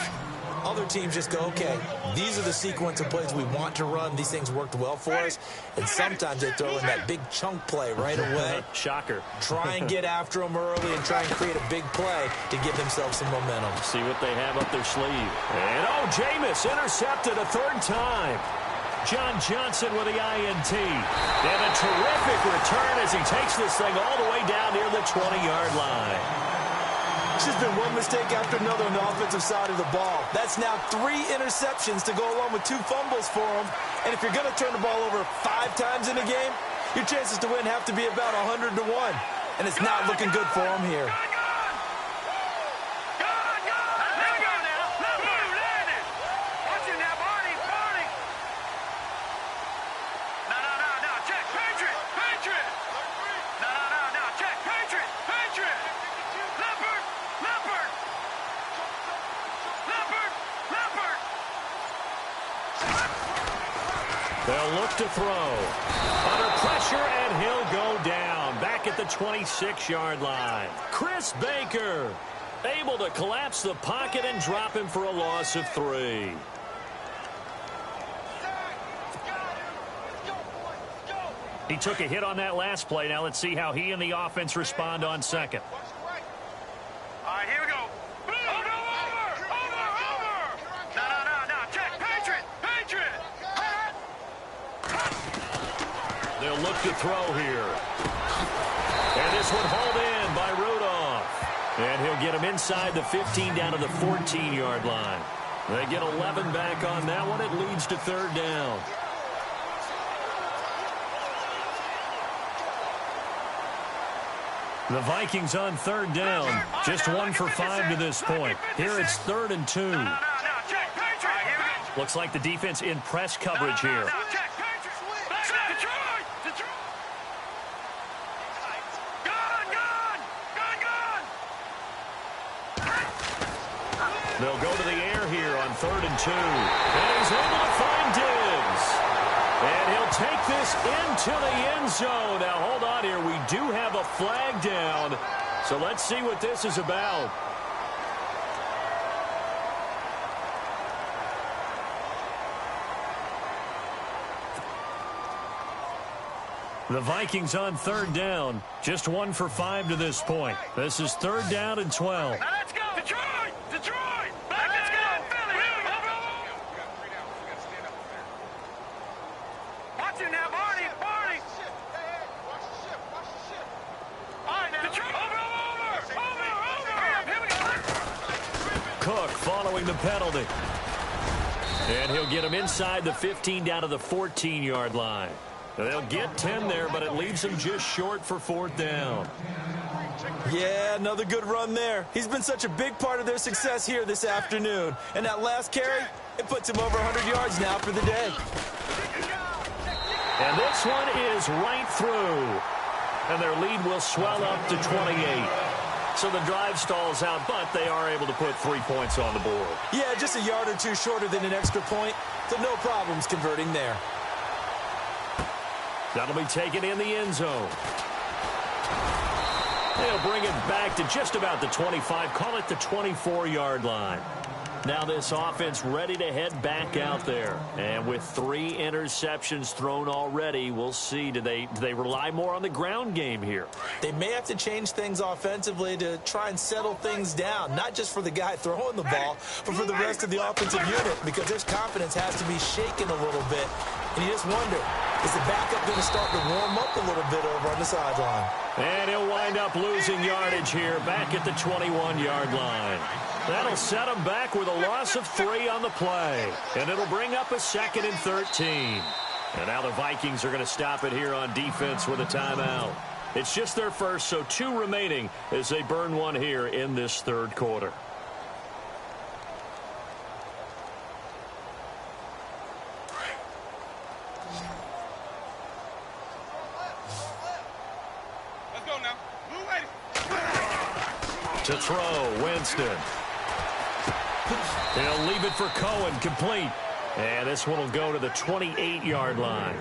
Other teams just go, okay, these are the sequence of plays we want to run. These things worked well for us. And sometimes they throw in that big chunk play right away. Shocker. Try and get after them early and try and create a big play to give themselves some momentum. See what they have up their sleeve. And, Jameis intercepted a third time. John Johnson with the INT. And a terrific return as he takes this thing all the way down near the 20-yard line. It's just been one mistake after another on the offensive side of the ball. That's now 3 interceptions to go along with 2 fumbles for him. And if you're going to turn the ball over 5 times in a game, your chances to win have to be about 100 to 1. And it's not looking good for him here. They'll look to throw. Under pressure, and he'll go down. Back at the 26-yard line. Chris Baker able to collapse the pocket and drop him for a loss of 3. He took a hit on that last play. Now let's see how he and the offense respond on second. All right, here we go. They'll look to throw here. And this one hauled in by Rudolph. And he'll get him inside the 15 down to the 14-yard line. They get 11 back on that one. It leads to 3rd down. The Vikings on 3rd down. Just 1 for 5 to this point. Here it's 3rd and 2. Looks like the defense in press coverage here. They'll go to the air here on 3rd and 2. And he's able to find Diggs. And he'll take this into the end zone. Now, hold on here. We do have a flag down. So let's see what this is about. The Vikings on 3rd down. Just 1 for 5 to this point. This is 3rd down and 12. Now let's go. Detroit! Detroit! Let's go, Philly! Watch it now, Barney! Barney! Watch the ship! Watch the ship! All right, now. Detroit! Over! Here we go! Cook following the penalty. And he'll get him inside the 15 down to the 14-yard line. They'll get 10 there, but it leaves them just short for 4th down. Yeah, another good run there. He's been such a big part of their success here this afternoon. And that last carry, it puts him over 100 yards now for the day. And this one is right through. And their lead will swell up to 28. So the drive stalls out, but they are able to put 3 points on the board. Yeah, just a yard or 2 shorter than an extra point. So no problems converting there. That'll be taken in the end zone. They'll bring it back to just about the 25. Call it the 24-yard line. Now this offense ready to head back out there. And with 3 interceptions thrown already, we'll see. Do they rely more on the ground game here? They may have to change things offensively to try and settle things down. Not just for the guy throwing the ball, but for the rest of the offensive unit. Because their confidence has to be shaken a little bit. And you just wonder, is the backup going to start to warm up a little bit over on the sideline? And he'll wind up losing yardage here back at the 21-yard line. That'll set him back with a loss of 3 on the play. And it'll bring up a 2nd and 13. And now the Vikings are going to stop it here on defense with a timeout. It's just their first, so 2 remaining as they burn one here in this 3rd quarter. Let's go now. Move ready. To throw, Winston. He'll leave it for Cohen, complete. And this one will go to the 28-yard line.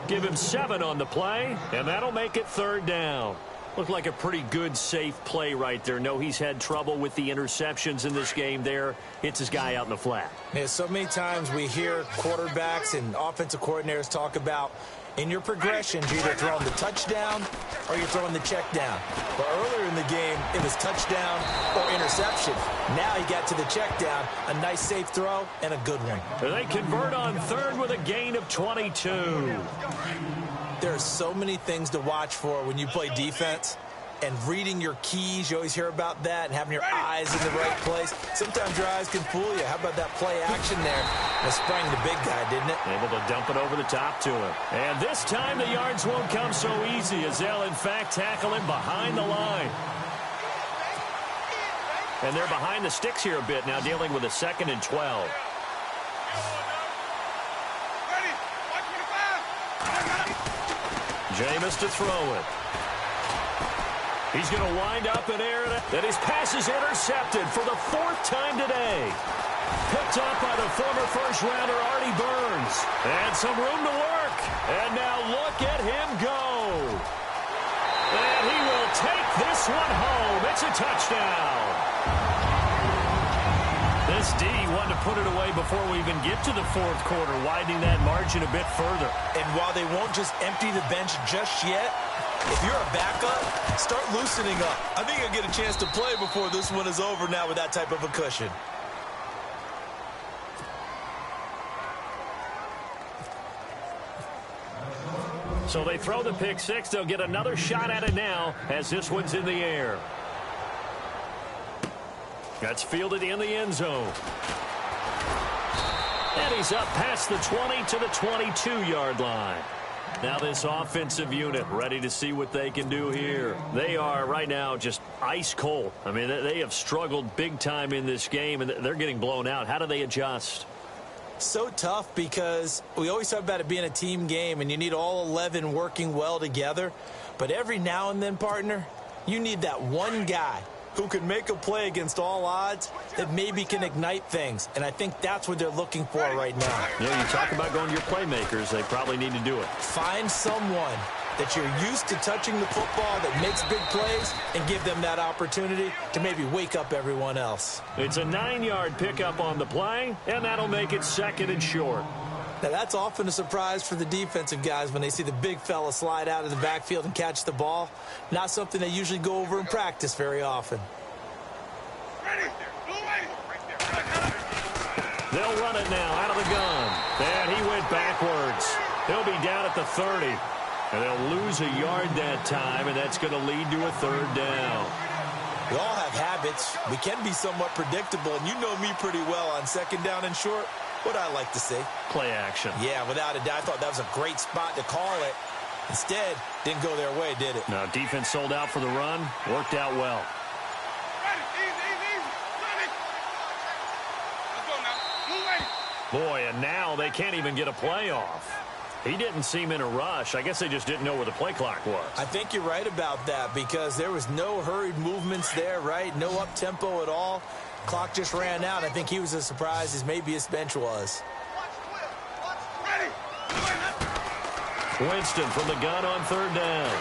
Give him 7 on the play, and that'll make it 3rd down. Looked like a pretty good, safe play right there. No, he's had trouble with the interceptions in this game there. Hits his guy out in the flat. Yeah, so many times we hear quarterbacks and offensive coordinators talk about in your progressions, you're either throwing the touchdown or you're throwing the check down. But earlier in the game, it was touchdown or interception. Now he got to the check down, a nice safe throw, and a good one. They convert on 3rd with a gain of 22. There are so many things to watch for when you play defense. And reading your keys, you always hear about that, and having your eyes in the right place. Sometimes your eyes can fool you. How about that play action there? And it sprang the big guy, didn't it? Able to dump it over the top to him. And this time the yards won't come so easy as they'll, in fact, tackle him behind the line. And they're behind the sticks here a bit now, dealing with a 2nd and 12. Jameis to throw it. He's going to wind up in air, and his pass is intercepted for the 4th time today. Picked up by the former first-rounder Artie Burns. And some room to work. And now look at him go. And he will take this one home. It's a touchdown. This D wanted to put it away before we even get to the 4th quarter, widening that margin a bit further. And while they won't just empty the bench just yet, if you're a backup, start loosening up. I think you'll get a chance to play before this one is over now with that type of a cushion. So they throw the pick 6. They'll get another shot at it now as this one's in the air. That's fielded in the end zone. And he's up past the 20 to the 22-yard line. Now this offensive unit ready to see what they can do here. They are right now just ice cold. I mean, they have struggled big time in this game, and they're getting blown out. How do they adjust? So tough because we always talk about it being a team game, and you need all 11 working well together. But every now and then, partner, you need that one guy who can make a play against all odds that maybe can ignite things. And I think that's what they're looking for right now. Yeah, you talk about going to your playmakers. They probably need to do it. Find someone that you're used to touching the football that makes big plays and give them that opportunity to maybe wake up everyone else. It's a 9-yard pickup on the play, and that'll make it 2nd and short. Now, that's often a surprise for the defensive guys when they see the big fella slide out of the backfield and catch the ball. Not something they usually go over in practice very often. They'll run it now out of the gun. And he went backwards. He'll be down at the 30. And they'll lose a yard that time, and that's going to lead to a 3rd down. We all have habits. We can be somewhat predictable, and you know me pretty well on 2nd down and short. What I like to see. Play action. Yeah, without a doubt. I thought that was a great spot to call it. Instead, didn't go their way, did it? Now, defense sold out for the run. Worked out well. Boy, and now they can't even get a play off. He didn't seem in a rush. I guess they just didn't know where the play clock was. I think you're right about that because there was no hurried movements there, right? No up-tempo at all. Clock just ran out. I think he was as surprised as maybe his bench was. Winston from the gun on 3rd down.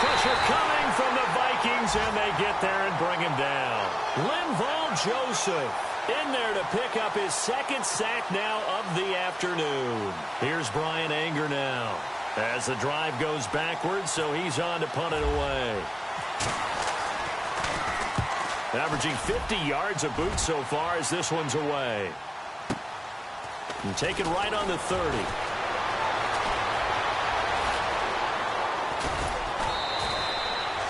Pressure coming from the Vikings, and they get there and bring him down. Linval Joseph in there to pick up his 2nd sack now of the afternoon. Here's Brian Anger now as the drive goes backwards, so he's on to punt it away. Averaging 50 yards a boot so far as this one's away. And taken right on the 30.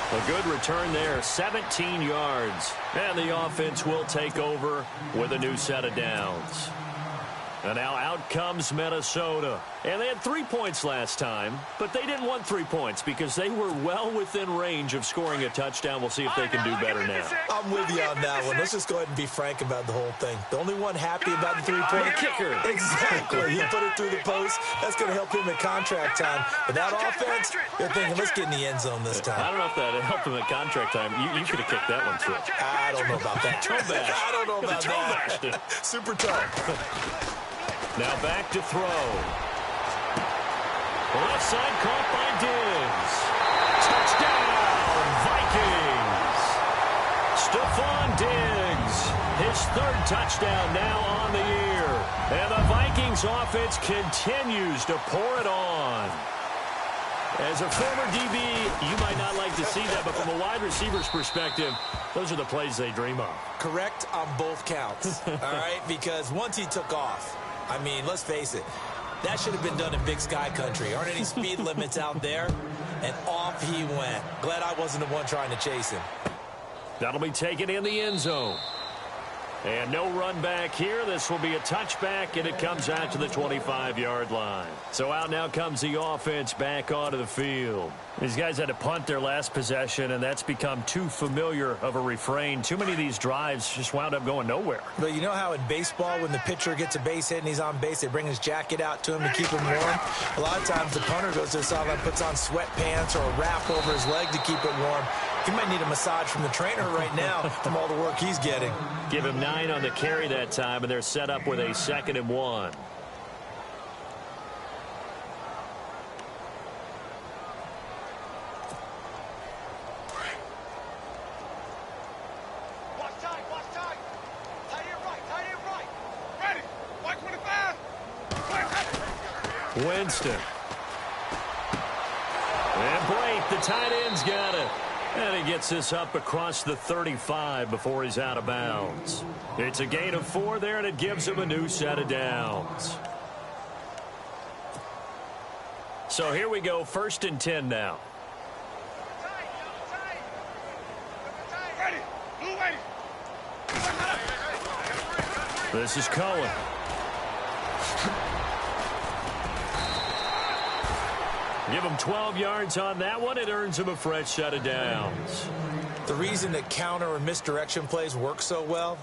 A good return there, 17 yards. And the offense will take over with a new set of downs. And now out comes Minnesota. And they had 3 points last time, but they didn't want 3 points because they were well within range of scoring a touchdown. We'll see if they can do better now. I'm with you on that one. Let's just go ahead and be frank about the whole thing. The only one happy about the 3-point kicker. Exactly. He put it through the post. That's going to help him at contract time. But that offense, they're thinking, let's get in the end zone this time. I don't know if that helped him at contract time. You could have kicked that one through. I don't know about that. Toe bash. I don't know about that. Super tough. Now back to throw. Left side caught by Diggs. Touchdown, Vikings. Stephon Diggs, his third touchdown now on the year. And the Vikings offense continues to pour it on. As a former DB, you might not like to see that, but from a wide receiver's perspective, those are the plays they dream of. Correct on both counts, all right? Because once he took off, I mean, let's face it, that should have been done in Big Sky country. Aren't any speed limits out there? And off he went. Glad I wasn't the one trying to chase him. That'll be taken in the end zone. And no run back here. This will be a touchback, and it comes out to the 25-yard line. So out now comes the offense back onto the field. These guys had to punt their last possession, and that's become too familiar of a refrain. Too many of these drives just wound up going nowhere. But you know how in baseball, when the pitcher gets a base hit and he's on base, they bring his jacket out to him to keep him warm? A lot of times the punter goes to the sideline, puts on sweatpants or a wrap over his leg to keep it warm. He might need a massage from the trainer right now from all the work he's getting. Give him 9 on the carry that time, and they're set up with a 2nd and 1. Winston. And Blake, the tight end's got it. And he gets this up across the 35 before he's out of bounds. It's a gain of 4 there, and it gives him a new set of downs. So here we go, 1st and 10 now. This is Cohen. Give him 12 yards on that one. It earns him a fresh set of downs. The reason that counter or misdirection plays work so well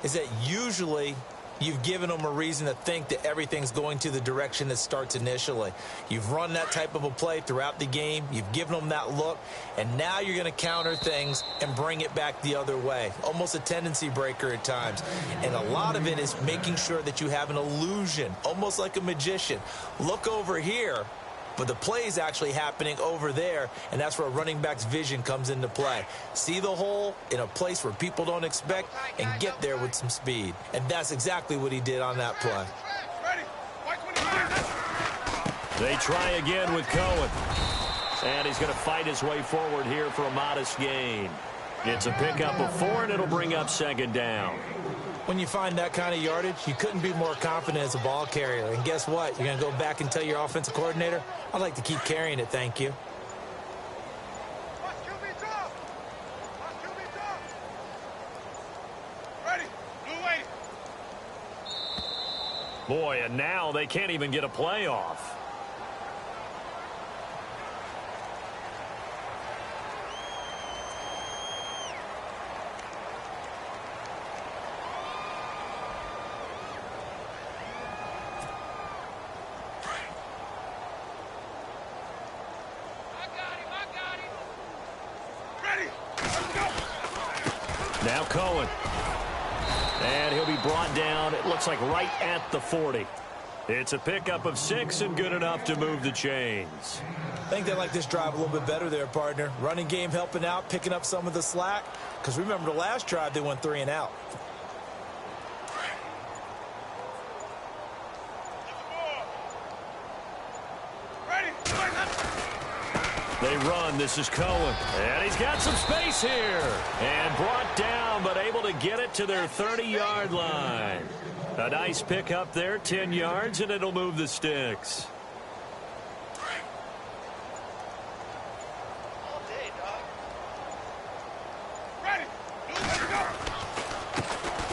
is that usually you've given them a reason to think that everything's going to the direction that starts initially. You've run that type of a play throughout the game. You've given them that look, and now you're going to counter things and bring it back the other way. Almost a tendency breaker at times. And a lot of it is making sure that you have an illusion, almost like a magician. Look over here. But the play is actually happening over there, and that's where a running back's vision comes into play. See the hole in a place where people don't expect and get there with some speed. And that's exactly what he did on that play. They try again with Cohen. And he's going to fight his way forward here for a modest gain. It's a pickup of 4, and it'll bring up 2nd down. When you find that kind of yardage, you couldn't be more confident as a ball carrier. And guess what? You're going to go back and tell your offensive coordinator, I'd like to keep carrying it, thank you. Boy, and now they can't even get a play off. Now Cohen. And he'll be brought down, it looks like right at the 40. It's a pickup of 6 and good enough to move the chains. I think they like this drive a little bit better there, partner. Running game helping out, picking up some of the slack. Because remember the last drive, they went 3 and out. They run. This is Cohen. And he's got some space here. And brought down, but able to get it to their 30-yard line. A nice pickup there, 10 yards, and it'll move the sticks.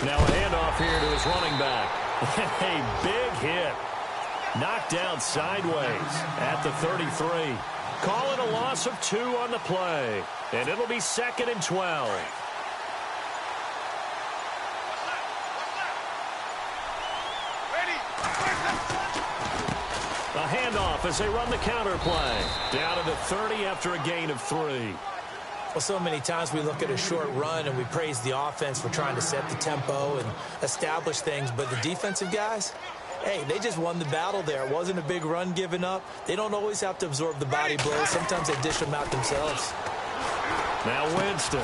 Now a handoff here to his running back. A big hit. Knocked down sideways at the 33. Call it a loss of 2 on the play. And it'll be 2nd and 12. A handoff as they run the counter play. Down to the 30 after a gain of 3. Well, so many times we look at a short run and we praise the offense for trying to set the tempo and establish things. But the defensive guys, Hey, they just won the battle there. It wasn't a big run given up. They don't always have to absorb the body blows. Sometimes they dish them out themselves. Now Winston.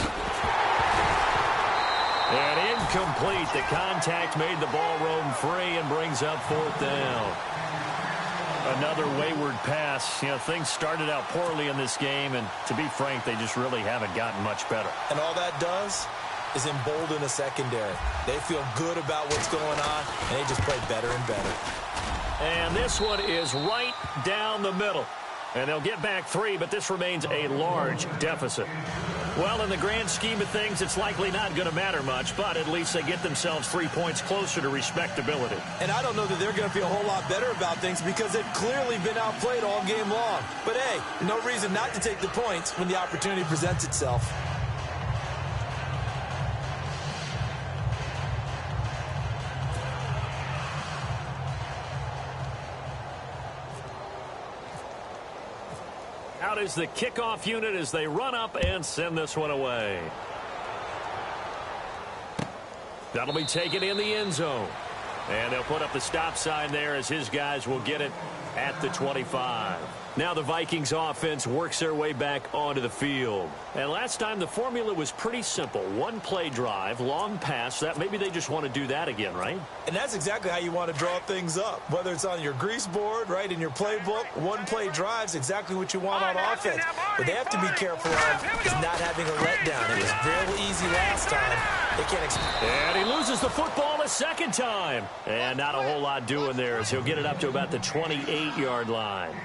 And incomplete. The contact made the ball roam free and brings up 4th down. Another wayward pass. You know, things started out poorly in this game, and to be frank, they just really haven't gotten much better. And all that does is embolden a secondary. They feel good about what's going on, and they just play better and better. And this one is right down the middle. And they'll get back 3, but this remains a large deficit. Well, in the grand scheme of things, it's likely not going to matter much, but at least they get themselves 3 points closer to respectability. And I don't know that they're going to feel a whole lot better about things because they've clearly been outplayed all game long. But, hey, no reason not to take the points when the opportunity presents itself. Out is the kickoff unit as they run up and send this one away. That'll be taken in the end zone. And they'll put up the stop sign there as his guys will get it at the 25. Now the Vikings offense works their way back onto the field. And last time the formula was pretty simple. One play drive, long pass. That maybe they just want to do that again, right? And that's exactly how you want to draw things up. Whether it's on your grease board, right, in your playbook, one play drive's exactly what you want on offense. What they have to be careful of is not having a letdown. It was real easy last time. They can't expect. And he loses the football a second time. And not a whole lot doing there as he'll get it up to about the 28-yard line.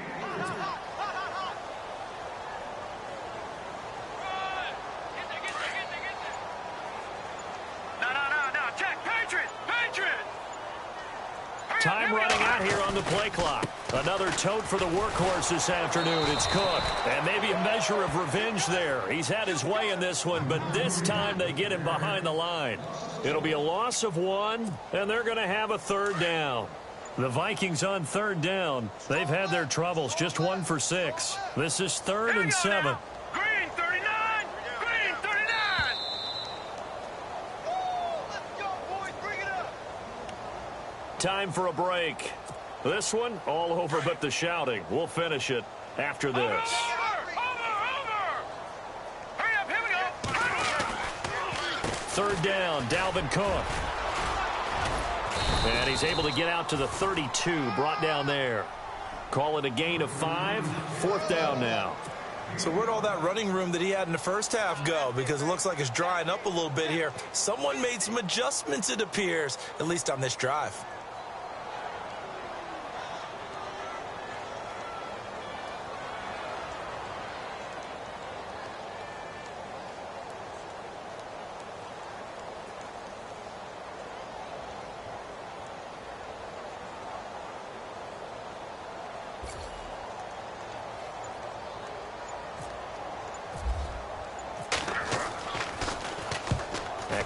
Time running out here on the play clock. Another tote for the workhorse this afternoon. It's Cook. And maybe a measure of revenge there. He's had his way in this one, but this time they get him behind the line. It'll be a loss of 1, and they're going to have a 3rd down. The Vikings on 3rd down. They've had their troubles. Just 1 for 6. This is 3rd and 7. Green 39! Green 39! Let's go, boys. Bring it up. Time for a break. This one, all over but the shouting. We'll finish it after this. Over! Hurry up, here we go! 3rd down, Dalvin Cook. And he's able to get out to the 32, brought down there. Call it a gain of 5, 4th down now. So where'd all that running room that he had in the first half go? Because it looks like it's drying up a little bit here. Someone made some adjustments, it appears, at least on this drive.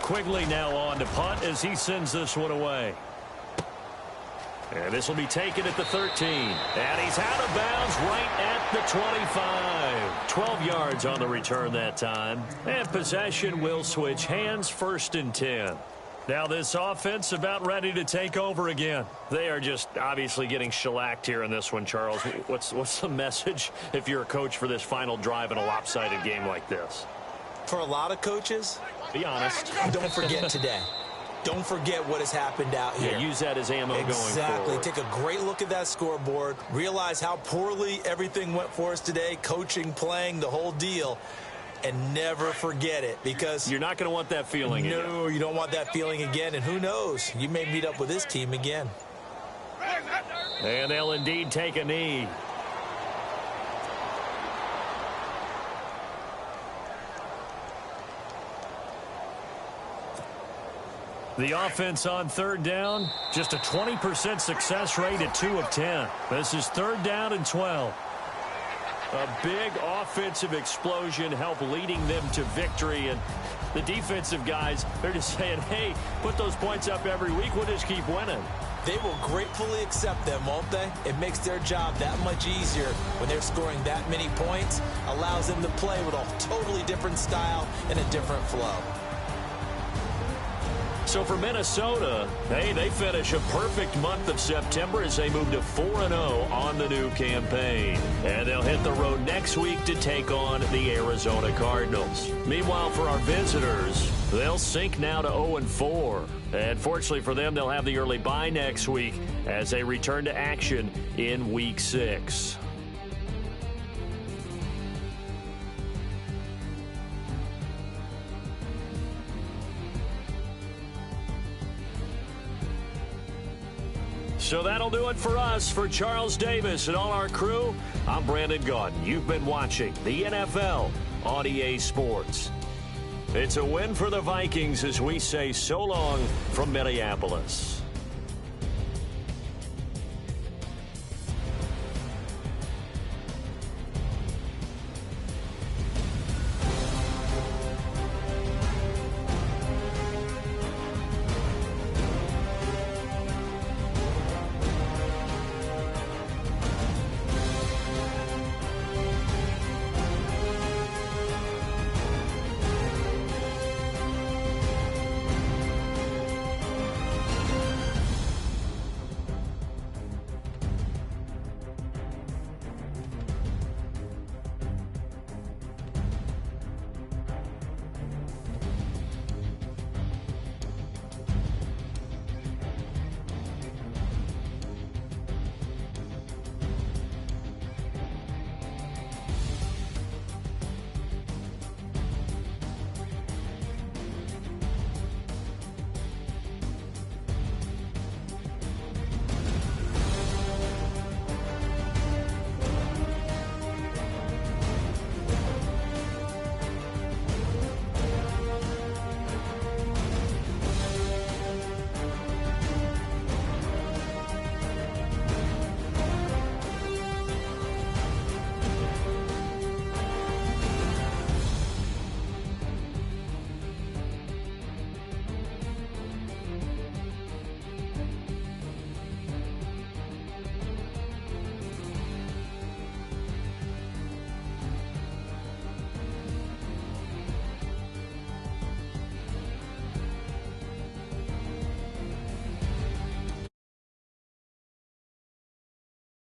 Quigley now on to punt as he sends this one away. And this will be taken at the 13. And he's out of bounds right at the 25. 12 yards on the return that time. And possession will switch hands, 1st and 10. Now this offense about ready to take over again. They are just obviously getting shellacked here in this one, Charles. What's the message if you're a coach for this final drive in a lopsided game like this? For a lot of coaches, be honest. Don't forget today. Don't forget what has happened out here. Yeah, use that as ammo going forward. Exactly. Take a great look at that scoreboard. Realize how poorly everything went for us today. Coaching, playing, the whole deal. And never forget it because you're not going to want that feeling again. No, you don't want that feeling again. And who knows? You may meet up with this team again. And they'll indeed take a knee. The offense on 3rd down, just a 20% success rate at 2 of 10. This is 3rd down and 12. A big offensive explosion helped leading them to victory. And the defensive guys, they're just saying, hey, put those points up every week. We'll just keep winning. They will gratefully accept them, won't they? It makes their job that much easier when they're scoring that many points. Allows them to play with a totally different style and a different flow. So for Minnesota, hey, they finish a perfect month of September as they move to 4-0 on the new campaign. And they'll hit the road next week to take on the Arizona Cardinals. Meanwhile, for our visitors, they'll sink now to 0-4. And fortunately for them, they'll have the early bye next week as they return to action in Week 6. So that'll do it for us. For Charles Davis and all our crew, I'm Brandon Gaudin. You've been watching the NFL on EA Sports. It's a win for the Vikings as we say so long from Minneapolis.